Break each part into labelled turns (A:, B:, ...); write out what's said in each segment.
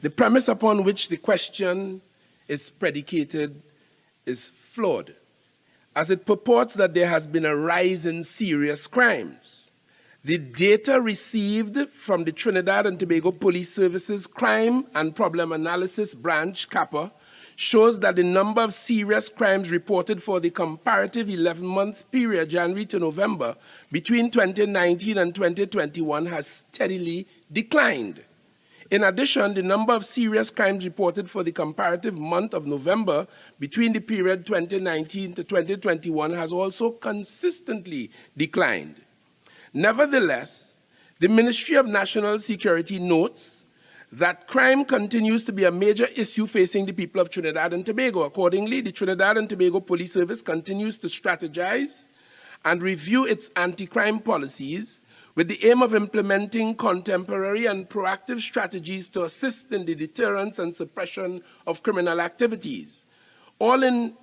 A: The premise upon which the question is predicated is flawed, as it purports that there has been a rise in serious crimes. The data received from the Trinidad and Tobago Police Service's Crime and Problem Analysis Branch, CAPA, shows that the number of serious crimes reported for the comparative 11-month period, January to November, between 2019 and 2021 has steadily declined. In addition, the number of serious crimes reported for the comparative month of November between the period 2019 to 2021 has also consistently declined. Nevertheless, the Ministry of National Security notes that crime continues to be a major issue facing the people of Trinidad and Tobago. Accordingly, the Trinidad and Tobago Police Service continues to strategize and review its anti-crime policies with the aim of implementing contemporary and proactive strategies to assist in the deterrence and suppression of criminal activities, all in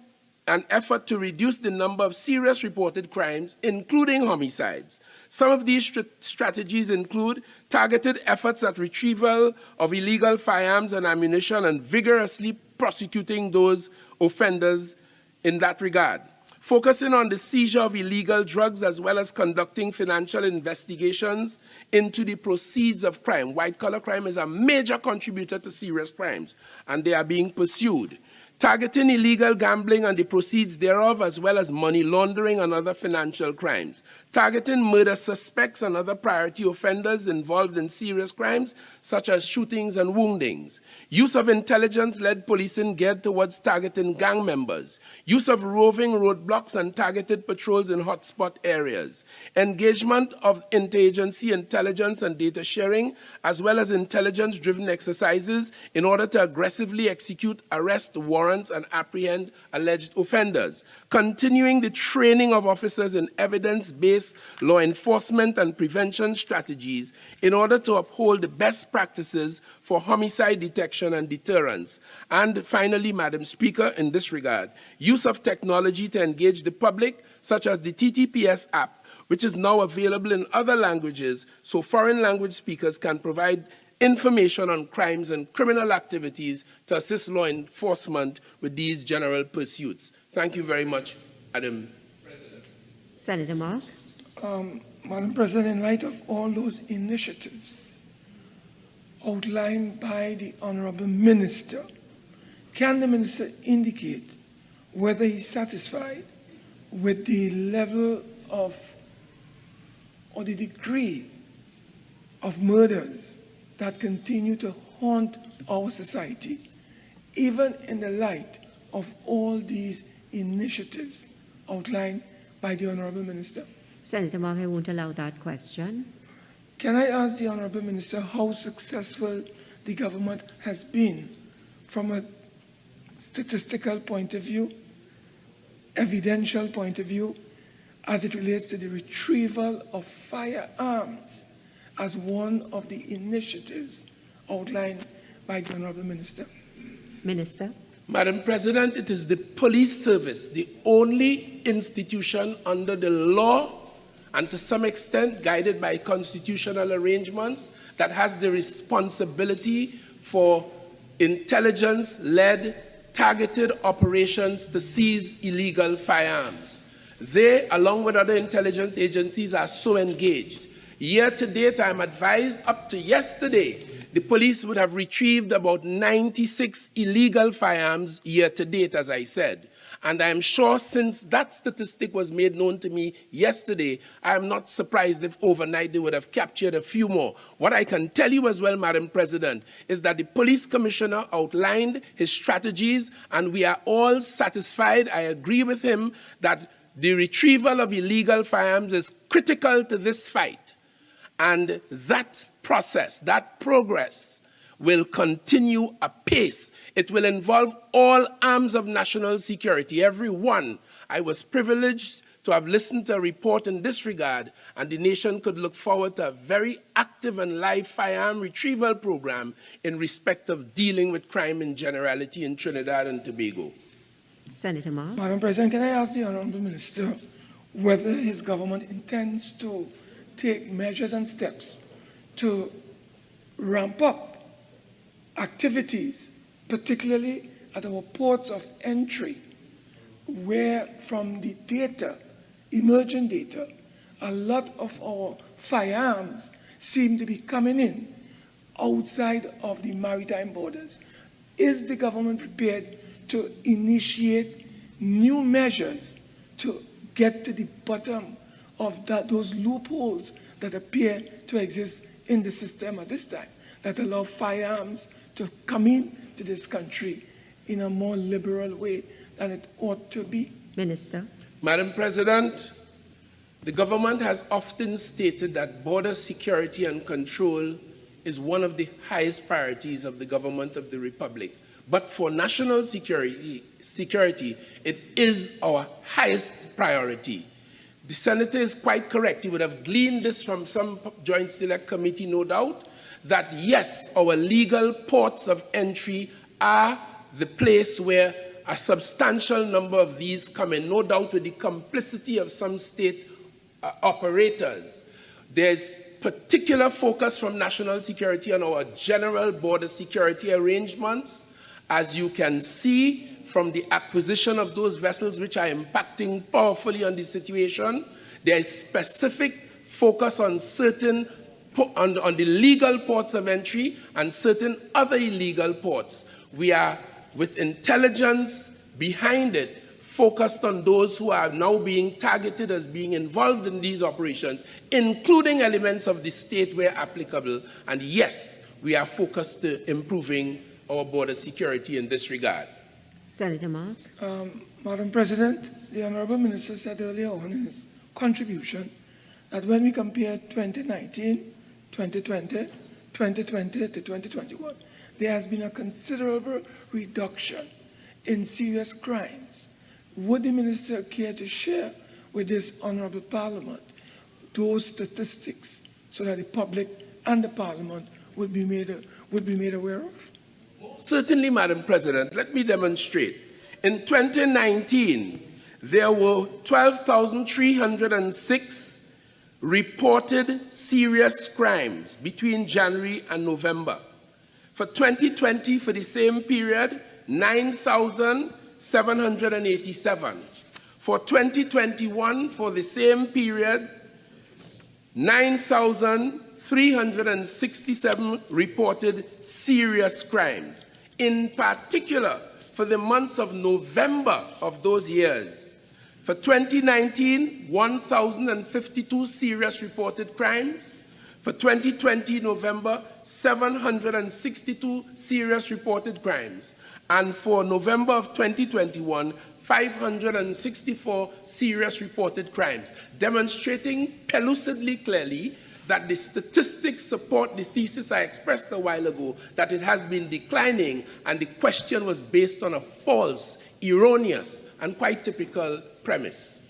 A: an effort to reduce the number of serious reported crimes, including homicides. Some of these strategies include targeted efforts at retrieval of illegal firearms and ammunition and vigorously prosecuting those offenders in that regard, focusing on the seizure of illegal drugs as well as conducting financial investigations into the proceeds of crime. White-collar crime is a major contributor to serious crimes, and they are being pursued. Targeting illegal gambling and the proceeds thereof, as well as money laundering and other financial crimes. Targeting murder suspects and other priority offenders involved in serious crimes, such as shootings and woundings. Use of intelligence-led policing geared towards targeting gang members. Use of roving roadblocks and targeted patrols in hotspot areas. Engagement of interagency intelligence and data sharing, as well as intelligence-driven exercises in order to aggressively execute arrest warrants and apprehend alleged offenders. Continuing the training of officers in evidence-based law enforcement and prevention strategies in order to uphold the best practices for homicide detection and deterrence. And finally, Madam Speaker, in this regard, use of technology to engage the public, such as the TTPS app, which is now available in other languages, so foreign language speakers can provide information on crimes and criminal activities to assist law enforcement with these general pursuits. Thank you very much, Madam President.
B: Senator Mark.
C: Madam President, in light of all those initiatives outlined by the Honourable Minister, can the Minister indicate whether he's satisfied with the level of or the degree of murders that continue to haunt our society, even in the light of all these initiatives outlined by the Honourable Minister?
B: Senator Mark, I won't allow that question.
C: Can I ask the Honourable Minister how successful the government has been from a statistical point of view, evidential point of view, as it relates to the retrieval of firearms as one of the initiatives outlined by the Honourable Minister?
B: Minister.
A: Madam President, it is the police service, the only institution under the law and to some extent guided by constitutional arrangements that has the responsibility for intelligence-led targeted operations to seize illegal firearms. They, along with other intelligence agencies, are so engaged. Year to date, I'm advised up to yesterday, the police would have retrieved about 96 illegal firearms year to date, as I said. And I'm sure since that statistic was made known to me yesterday, I am not surprised if overnight they would have captured a few more. What I can tell you as well, Madam President, is that the police commissioner outlined his strategies, and we are all satisfied. I agree with him that the retrieval of illegal firearms is critical to this fight. And that process, that progress, will continue apace. It will involve all arms of national security, every one. I was privileged to have listened to a report in this regard, and the nation could look forward to a very active and live firearm retrieval program in respect of dealing with crime in generality in Trinidad and Tobago.
B: Senator Mark.
C: Madam President, can I ask the Honourable Minister whether his government intends to take measures and steps to ramp up activities, particularly at our ports of entry, where from the data, emergent data, a lot of our firearms seem to be coming in outside of the maritime borders. Is the government prepared to initiate new measures to get to the bottom of those loopholes that appear to exist in the system at this time, that allow firearms to come in to this country in a more liberal way than it ought to be?
B: Minister.
A: Madam President, the government has often stated that border security and control is one of the highest priorities of the government of the Republic. But for national security, it is our highest priority. The Senator is quite correct. He would have gleaned this from some Joint Select Committee, no doubt, that yes, our legal ports of entry are the place where a substantial number of these come in, no doubt with the complicity of some state operators. There's particular focus from national security on our general border security arrangements, as you can see from the acquisition of those vessels which are impacting powerfully on the situation. There is specific focus on certain on the legal ports of entry and certain other illegal ports. We are, with intelligence behind it, focused on those who are now being targeted as being involved in these operations, including elements of the state where applicable. And yes, we are focused to improving our border security in this regard.
B: Senator Mark.
C: Madam President, the Honourable Minister said earlier on in his contribution that when we compare 2019, 2020, 2020 to 2021, there has been a considerable reduction in serious crimes. Would the Minister care to share with this Honourable Parliament those statistics so that the public and the Parliament would be made aware of?
A: Certainly, Madam President. Let me demonstrate. In 2019, there were 12,306 reported serious crimes between January and November. For 2020, for the same period, 9,787. For 2021, for the same period, 9,367 reported serious crimes. In particular, for the months of November of those years, for 2019, 1,052 serious reported crimes. For 2020, November, 762 serious reported crimes. And for November of 2021, 564 serious reported crimes, demonstrating pellucidly clearly that the statistics support the thesis I expressed a while ago, that it has been declining, and the question was based on a false, erroneous, and quite typical premise.